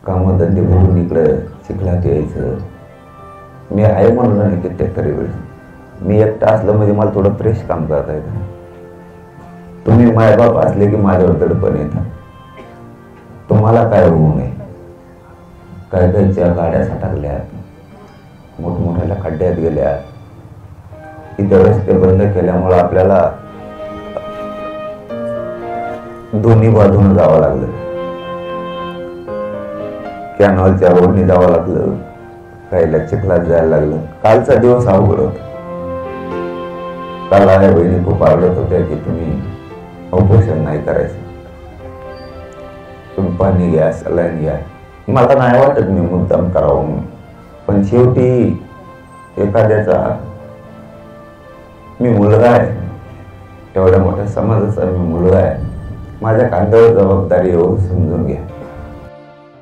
कामधंदे बघून इकडं चिखलात यायचं. मी आहे म्हणून नाही कित्येक तरी वेळेस मी एकटा असलं म्हणजे मला थोडं फ्रेश काम करता येतं. तुम्ही मायबाप असले की माझ्यावर दडपण येतात. तुम्हाला काय होऊ नये. काय कायच्या गाड्या सटकल्यात, मोठमोठ्याला खड्ड्यात गेल्या, इतर रस्ते बंद केल्यामुळे आपल्याला दोन्ही बाजूने जावं लागलं. कॅनॉलच्या रोडने जावं लागलं, काहीला चिखलात जायला लागलं. कालचा दिवस अवघड होता. काल आल्या बहिणी खूप आवडत होत्या की तुम्ही उपोषण नाही करायचं, तुम्ही पाणी घ्या, सलाईन घ्या. मला नाही वाटत मी मुद्दाम करावं म्हणून, पण शेवटी एखाद्याचा मी मुलगा आहे, एवढ्या मोठ्या समाजाचा मी मुलगा आहे, माझ्या खांद्यावर जबाबदारी येऊ समजून घ्या.